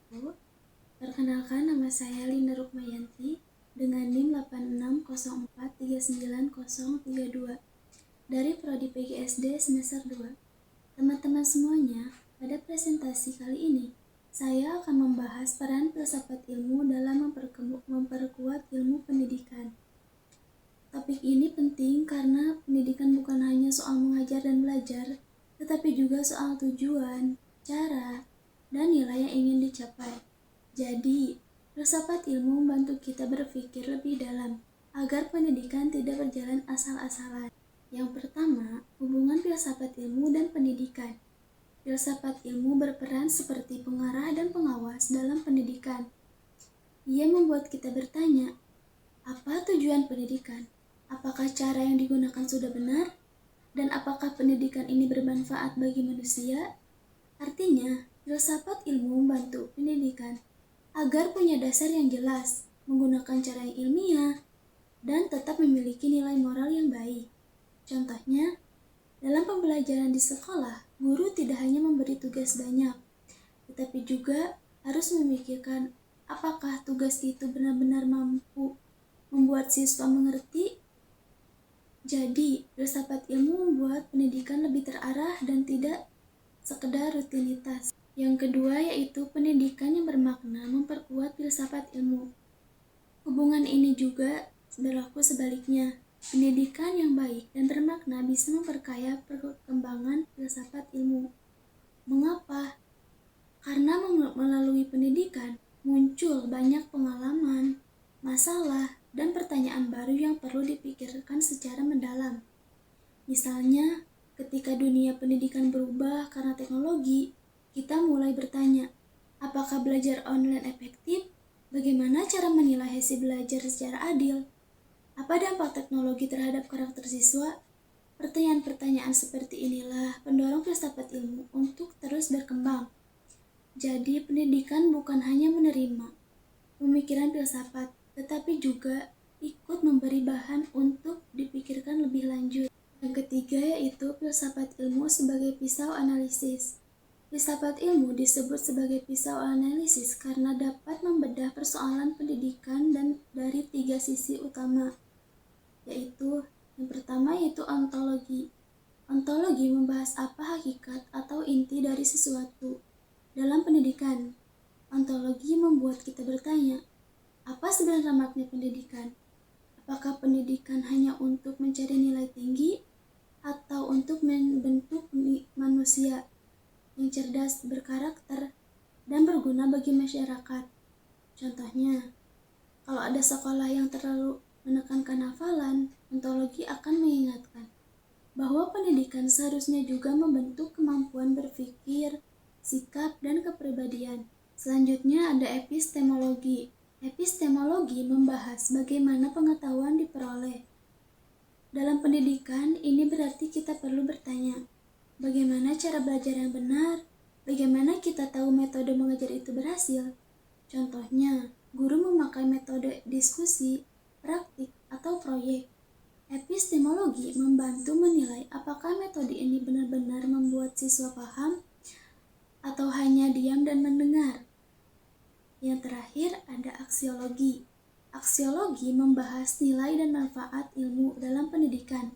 wabarakatuh. Perkenalkan, nama saya Linda Rukmayanti dengan NIM 8604390032 dari Prodi PGSD semester 2. Teman-teman semuanya, pada presentasi kali ini saya akan membahas peran filsafat ilmu dalam memperkuat ilmu pendidikan. Topik ini penting karena pendidikan bukan hanya soal mengajar dan belajar, tetapi juga soal tujuan, cara, dan nilai yang ingin dicapai. Jadi, filsafat ilmu membantu kita berpikir lebih dalam agar pendidikan tidak berjalan asal-asalan. Yang pertama, hubungan filsafat ilmu dan pendidikan. Filsafat ilmu berperan seperti pengarah dan pengawas dalam pendidikan. Ia membuat kita bertanya, apa tujuan pendidikan? Apakah cara yang digunakan sudah benar? Dan apakah pendidikan ini bermanfaat bagi manusia? Artinya, filsafat ilmu membantu pendidikan agar punya dasar yang jelas, menggunakan cara yang ilmiah, dan tetap memiliki nilai moral yang baik. Contohnya, dalam pembelajaran di sekolah, guru tidak hanya memberi tugas banyak, tetapi juga harus memikirkan apakah tugas itu benar-benar mampu membuat siswa mengerti. Jadi, filsafat ilmu membuat pendidikan lebih terarah dan tidak sekedar rutinitas. Yang kedua yaitu pendidikan yang bermakna memperkuat filsafat ilmu. Hubungan ini juga berlaku sebaliknya. Pendidikan yang baik dan bermakna bisa memperkaya perkembangan filsafat ilmu. Mengapa? Karena melalui pendidikan muncul banyak pengalaman, masalah, dan pertanyaan baru yang perlu dipikirkan secara mendalam. Misalnya, ketika dunia pendidikan berubah karena teknologi, kita mulai bertanya, apakah belajar online efektif? Bagaimana cara menilai hasil belajar secara adil? Apa dampak teknologi terhadap karakter siswa? Pertanyaan-pertanyaan seperti inilah pendorong filsafat ilmu untuk terus berkembang. Jadi, pendidikan bukan hanya menerima pemikiran filsafat, tetapi juga ikut memberi bahan untuk dipikirkan lebih lanjut. Yang ketiga yaitu filsafat ilmu sebagai pisau analisis. Filsafat ilmu disebut sebagai pisau analisis karena dapat membedah persoalan pendidikan dan dari 3 sisi utama, yaitu yang pertama yaitu ontologi. Ontologi membahas apa hakikat atau inti dari sesuatu. Dalam pendidikan, ontologi membuat kita bertanya, apa sebenarnya makna pendidikan? Apakah pendidikan hanya untuk mencari nilai tinggi atau untuk membentuk manusia yang cerdas, berkarakter, dan berguna bagi masyarakat? Contohnya, kalau ada sekolah yang terlalu menekankan hafalan, ontologi akan mengingatkan bahwa pendidikan seharusnya juga membentuk kemampuan berpikir, sikap, dan kepribadian. Selanjutnya ada epistemologi. Epistemologi membahas bagaimana pengetahuan diperoleh. Dalam pendidikan, ini berarti kita perlu bertanya, bagaimana cara belajar yang benar? Bagaimana kita tahu metode mengajar itu berhasil? Contohnya, guru memakai metode diskusi, praktik, atau proyek. Epistemologi membantu menilai apakah metode ini benar-benar membuat siswa paham atau hanya diam dan mendengar. Yang terakhir ada aksiologi. Aksiologi membahas nilai dan manfaat ilmu dalam pendidikan.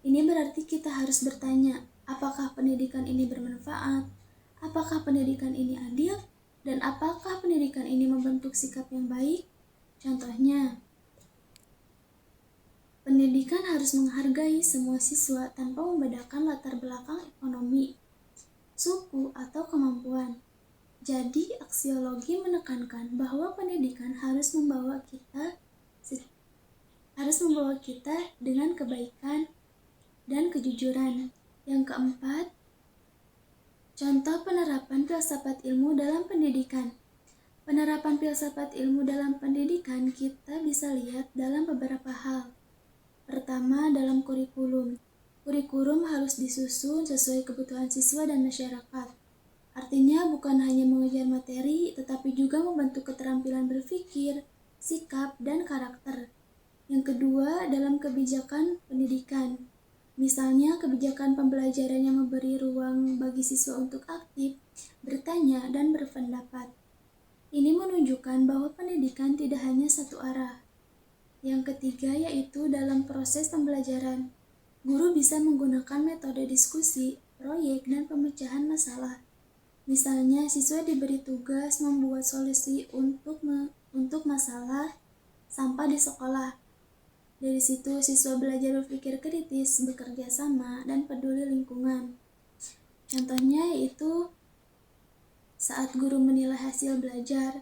Ini berarti kita harus bertanya, apakah pendidikan ini bermanfaat? Apakah pendidikan ini adil? Dan apakah pendidikan ini membentuk sikap yang baik? Contohnya, pendidikan harus menghargai semua siswa tanpa membedakan latar belakang ekonomi, suku, atau kemampuan. Jadi, aksiologi menekankan bahwa pendidikan harus membawa kita dengan kebaikan dan kejujuran. Yang keempat, contoh penerapan filsafat ilmu dalam pendidikan. Penerapan filsafat ilmu dalam pendidikan kita bisa lihat dalam beberapa hal. Pertama, dalam kurikulum. Kurikulum harus disusun sesuai kebutuhan siswa dan masyarakat. Artinya bukan hanya mengajar materi, tetapi juga membentuk keterampilan berpikir, sikap, dan karakter. Yang kedua, dalam kebijakan pendidikan. Misalnya, kebijakan pembelajaran yang memberi ruang bagi siswa untuk aktif, bertanya, dan berpendapat. Ini menunjukkan bahwa pendidikan tidak hanya satu arah. Yang ketiga yaitu dalam proses pembelajaran. Guru bisa menggunakan metode diskusi, proyek, dan pemecahan masalah. Misalnya, siswa diberi tugas membuat solusi untuk masalah sampah di sekolah. Dari situ, siswa belajar berpikir kritis, bekerja sama, dan peduli lingkungan. Contohnya yaitu saat guru menilai hasil belajar,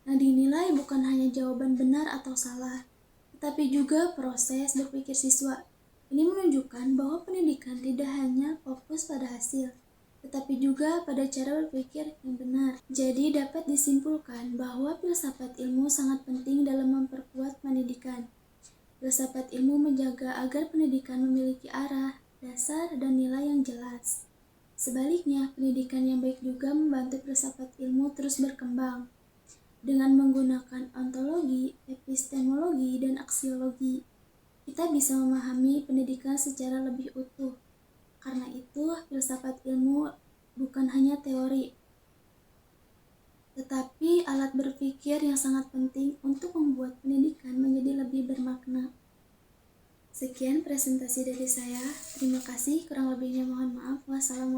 yang dinilai bukan hanya jawaban benar atau salah, tetapi juga proses berpikir siswa. Ini menunjukkan bahwa pendidikan tidak hanya fokus pada hasil, tetapi juga pada cara berpikir yang benar. Jadi dapat disimpulkan bahwa filsafat ilmu sangat penting dalam memperkuat pendidikan. Filsafat ilmu menjaga agar pendidikan memiliki arah, dasar, dan nilai yang jelas. Sebaliknya, pendidikan yang baik juga membantu filsafat ilmu terus berkembang. Dengan menggunakan ontologi, epistemologi, dan aksiologi, kita bisa memahami pendidikan secara lebih utuh. Karena itu, filsafat ilmu bukan hanya teori, tetapi alat berpikir yang sangat penting untuk membuat pendidikan menjadi lebih bermakna. Sekian presentasi dari saya. Terima kasih, kurang lebihnya mohon maaf. Wassalamualaikum.